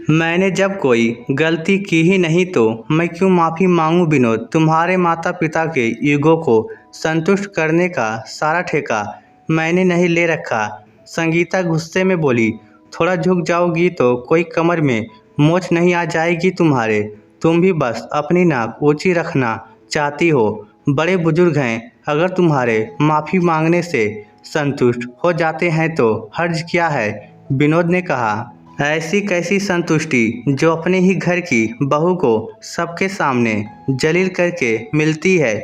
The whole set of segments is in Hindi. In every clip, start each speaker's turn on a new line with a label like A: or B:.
A: मैंने जब कोई गलती की ही नहीं तो मैं क्यों माफ़ी मांगूं विनोद। तुम्हारे माता पिता के ईगो को संतुष्ट करने का सारा ठेका मैंने नहीं ले रखा। संगीता गुस्से में बोली। थोड़ा झुक जाओगी तो कोई कमर में मोच नहीं आ जाएगी तुम्हारे। तुम भी बस अपनी नाक ऊंची रखना चाहती हो। बड़े बुजुर्ग हैं, अगर तुम्हारे माफ़ी मांगने से संतुष्ट हो जाते हैं तो हर्ज क्या है। विनोद ने कहा। ऐसी कैसी संतुष्टि जो अपने ही घर की बहू को सबके सामने जलील करके मिलती है।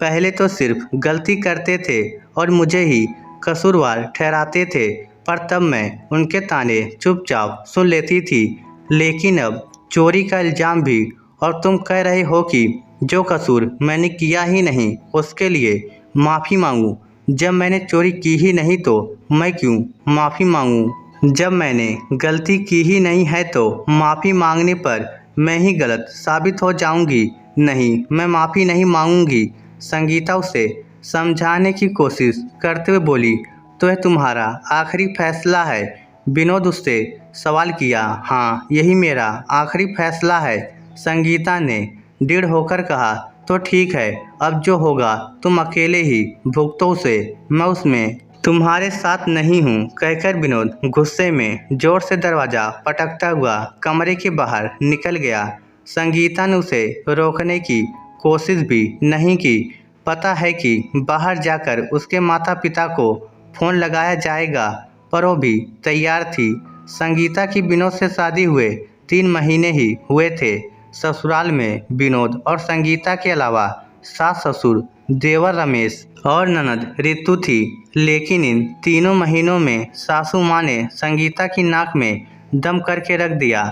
A: पहले तो सिर्फ गलती करते थे और मुझे ही कसूरवार ठहराते थे, पर तब मैं उनके ताने चुपचाप सुन लेती थी। लेकिन अब चोरी का इल्ज़ाम भी, और तुम कह रहे हो कि जो कसूर मैंने किया ही नहीं उसके लिए माफ़ी मांगूं। जब मैंने चोरी की ही नहीं तो मैं क्यों माफ़ी मांगूं। जब मैंने गलती की ही नहीं है तो माफ़ी मांगने पर मैं ही गलत साबित हो जाऊंगी। नहीं, मैं माफ़ी नहीं मांगूंगी। संगीता उसे समझाने की कोशिश करते हुए बोली। तो यह तुम्हारा आखिरी फैसला है। विनोद उससे सवाल किया। हाँ, यही मेरा आखिरी फैसला है, संगीता ने दृढ़ होकर कहा। तो ठीक है, अब जो होगा तुम अकेले ही भुगतो उसे, मैं उसमें तुम्हारे साथ नहीं हूँ, कहकर विनोद गुस्से में जोर से दरवाजा पटकता हुआ कमरे के बाहर निकल गया। संगीता ने उसे रोकने की कोशिश भी नहीं की। पता है कि बाहर जाकर उसके माता पिता को फोन लगाया जाएगा, पर वो भी तैयार थी। संगीता की विनोद से शादी हुए 3 महीने ही हुए थे। ससुराल में विनोद और संगीता के अलावा सास ससुर, देवर रमेश और ननद रितु थी। लेकिन इन तीनों महीनों में सासू माँ ने संगीता की नाक में दम करके रख दिया।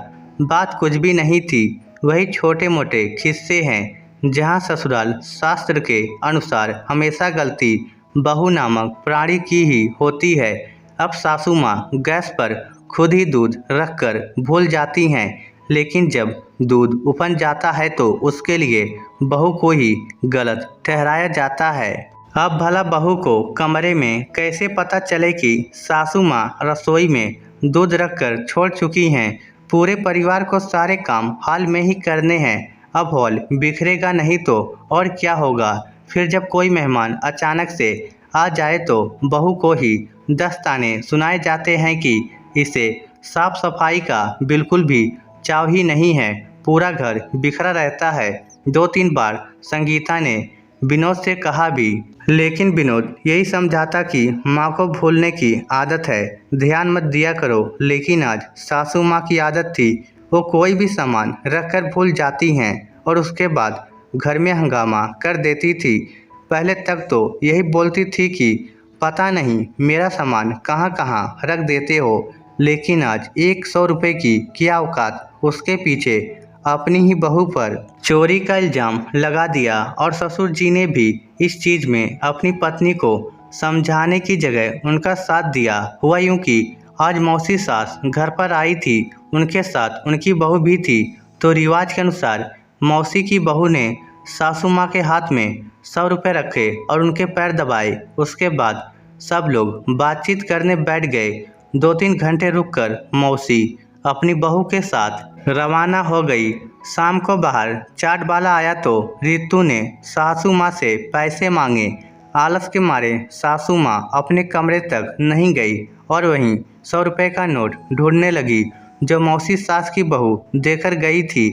A: बात कुछ भी नहीं थी, वही छोटे मोटे किस्से हैं जहाँ ससुराल शास्त्र के अनुसार हमेशा गलती बहू नामक प्राणी की ही होती है। अब सासू माँ गैस पर खुद ही दूध रखकर भूल जाती हैं, लेकिन जब दूध उफन जाता है तो उसके लिए बहू को ही गलत ठहराया जाता है। अब भला बहू को कमरे में कैसे पता चले कि सासू माँ रसोई में दूध रखकर छोड़ चुकी हैं। पूरे परिवार को सारे काम हाल में ही करने हैं। अब हॉल बिखरेगा नहीं तो और क्या होगा। फिर जब कोई मेहमान अचानक से आ जाए तो बहू को ही 10 ताने सुनाए जाते हैं कि इसे साफ सफाई का बिल्कुल भी चाव ही नहीं है। पूरा घर बिखरा रहता है। 2-3 बार संगीता ने विनोद से कहा भी, लेकिन विनोद यही समझाता कि माँ को भूलने की आदत है, ध्यान मत दिया करो। लेकिन आज सासू माँ की आदत थी, वो कोई भी सामान रखकर भूल जाती हैं और उसके बाद घर में हंगामा कर देती थी। पहले तक तो यही बोलती थी कि पता नहीं मेरा सामान कहाँ कहाँ रख देते हो, लेकिन आज 100 रुपये की क्या औकात। उसके पीछे अपनी ही बहू पर चोरी का इल्ज़ाम लगा दिया और ससुर जी ने भी इस चीज़ में अपनी पत्नी को समझाने की जगह उनका साथ दिया। हुआ यूँ कि आज मौसी सास घर पर आई थी, उनके साथ उनकी बहू भी थी। तो रिवाज के अनुसार मौसी की बहू ने सासू माँ के हाथ में 100 रुपये रखे और उनके पैर दबाए। उसके बाद सब लोग बातचीत करने बैठ गए। 2-3 घंटे रुककर मौसी अपनी बहू के साथ रवाना हो गई। शाम को बाहर चाट वाला आया तो रितु ने सासू माँ से पैसे मांगे। आलस के मारे सासू माँ अपने कमरे तक नहीं गई और वहीं 100 रुपये का नोट ढूंढने लगी जो मौसी सास की बहू देकर गई थी।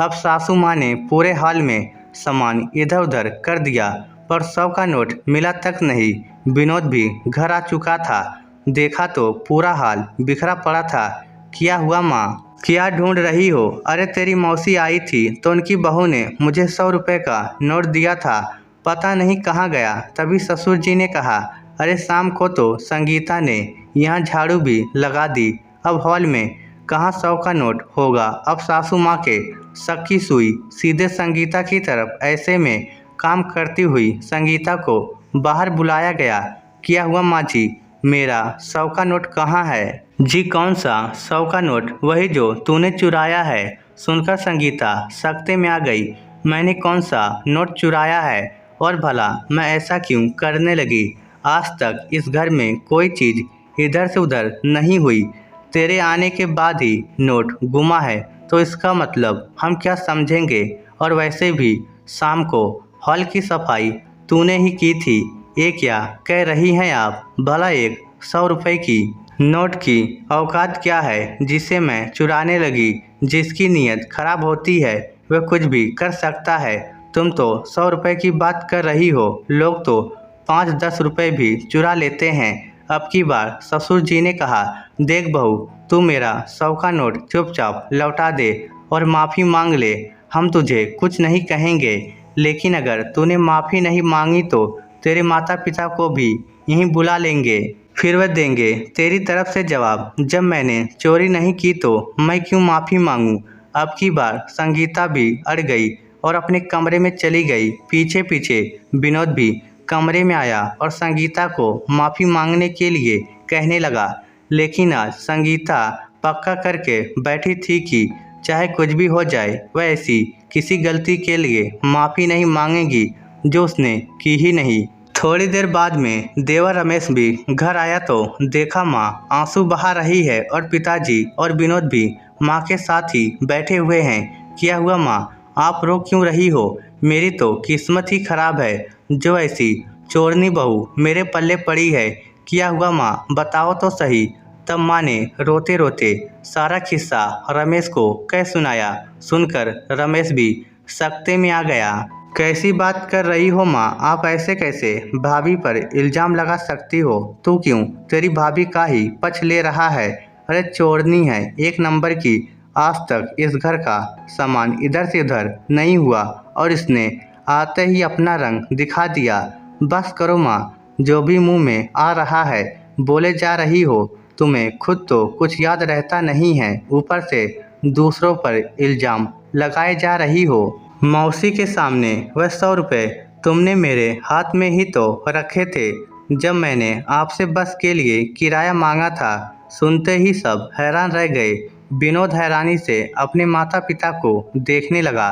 A: अब सासू माँ ने पूरे हाल में सामान इधर उधर कर दिया, पर 100 का नोट मिला तक नहीं। विनोद भी घर आ चुका था। देखा तो पूरा हाल बिखरा पड़ा था। क्या हुआ माँ, क्या ढूंढ रही हो। अरे तेरी मौसी आई थी तो उनकी बहू ने मुझे 100 रुपये का नोट दिया था, पता नहीं कहाँ गया। तभी ससुर जी ने कहा, अरे शाम को तो संगीता ने यहाँ झाड़ू भी लगा दी, अब हॉल में कहाँ 100 का नोट होगा। अब सासू माँ के शक की सुई सीधे संगीता की तरफ। ऐसे में काम करती हुई संगीता को बाहर बुलाया गया। क्या हुआ माँ जी, मेरा 100 का नोट कहाँ है। जी कौन सा 100 का नोट, वही जो तूने चुराया है। सुनकर संगीता सख्ते में आ गई। मैंने कौन सा नोट चुराया है और भला मैं ऐसा क्यों करने लगी। आज तक इस घर में कोई चीज़ इधर से उधर नहीं हुई। तेरे आने के बाद ही नोट गुमा है तो इसका मतलब हम क्या समझेंगे। और वैसे भी शाम को हॉल की सफाई तूने ही की थी। ये क्या कह रही हैं आप? भला 100 रुपये की नोट की औकात क्या है जिसे मैं चुराने लगी? जिसकी नीयत खराब होती है वह कुछ भी कर सकता है। तुम तो 100 रुपये की बात कर रही हो, लोग तो 5-10 रुपये भी चुरा लेते हैं। अब की बार ससुर जी ने कहा, देख बहू, तू मेरा 100 का नोट चुपचाप लौटा दे और माफ़ी मांग ले। हम तुझे कुछ नहीं कहेंगे, लेकिन अगर तूने माफ़ी नहीं मांगी तो तेरे माता पिता को भी यहीं बुला लेंगे। फिर वह देंगे तेरी तरफ से जवाब। जब मैंने चोरी नहीं की तो मैं क्यों माफ़ी मांगूं? अब की बार संगीता भी अड़ गई और अपने कमरे में चली गई। पीछे पीछे विनोद भी कमरे में आया और संगीता को माफ़ी मांगने के लिए कहने लगा। लेकिन आज संगीता पक्का करके बैठी थी कि चाहे कुछ भी हो जाए वह ऐसी किसी गलती के लिए माफ़ी नहीं मांगेगी जो उसने की ही नहीं। थोड़ी देर बाद में देवर रमेश भी घर आया तो देखा माँ आंसू बहा रही है और पिताजी और विनोद भी माँ के साथ ही बैठे हुए हैं। क्या हुआ माँ, आप रो क्यों रही हो? मेरी तो किस्मत ही खराब है जो ऐसी चोरनी बहू मेरे पल्ले पड़ी है। क्या हुआ माँ, बताओ तो सही। तब माँ ने रोते रोते सारा किस्सा रमेश को कह सुनाया। सुनकर रमेश भी सकते में आ गया। कैसी बात कर रही हो माँ, आप ऐसे कैसे भाभी पर इल्ज़ाम लगा सकती हो? तू क्यों? तेरी भाभी का ही पक्ष ले रहा है? अरे चोरनी है एक नंबर की। आज तक इस घर का सामान इधर से उधर नहीं हुआ और इसने आते ही अपना रंग दिखा दिया। बस करो माँ, जो भी मुंह में आ रहा है बोले जा रही हो। तुम्हें खुद तो कुछ याद रहता नहीं है, ऊपर से दूसरों पर इल्ज़ाम लगाए जा रही हो। मौसी के सामने वह 100 रुपये तुमने मेरे हाथ में ही तो रखे थे जब मैंने आपसे बस के लिए किराया मांगा था। सुनते ही सब हैरान रह गए। विनोद हैरानी से अपने माता पिता को देखने लगा।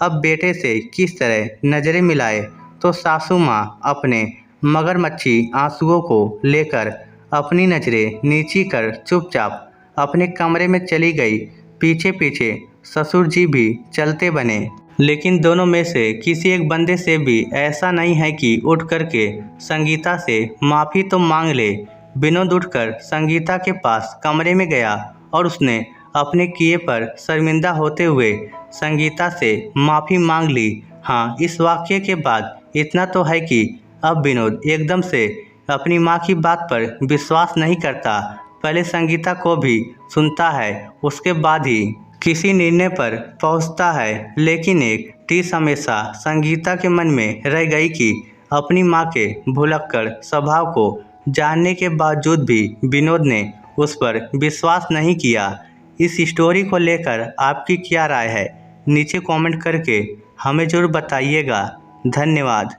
A: अब बेटे से किस तरह नज़रें मिलाए तो सासू माँ अपने मगरमच्छी आंसुओं को लेकर अपनी नज़रें नीची कर चुपचाप अपने कमरे में चली गई। पीछे पीछे ससुर जी भी चलते बने। लेकिन दोनों में से किसी एक बंदे से भी ऐसा नहीं है कि उठ कर के संगीता से माफ़ी तो मांग ले। विनोद उठकर संगीता के पास कमरे में गया और उसने अपने किए पर शर्मिंदा होते हुए संगीता से माफ़ी मांग ली। हाँ, इस वाक़ये के बाद इतना तो है कि अब विनोद एकदम से अपनी माँ की बात पर विश्वास नहीं करता। पहले संगीता को भी सुनता है, उसके बाद ही किसी निर्णय पर पहुंचता है। लेकिन एक टीस हमेशा संगीता के मन में रह गई कि अपनी मां के भुलक्कड़ स्वभाव को जानने के बावजूद भी विनोद ने उस पर विश्वास नहीं किया। इस स्टोरी को लेकर आपकी क्या राय है? नीचे कमेंट करके हमें ज़रूर बताइएगा। धन्यवाद।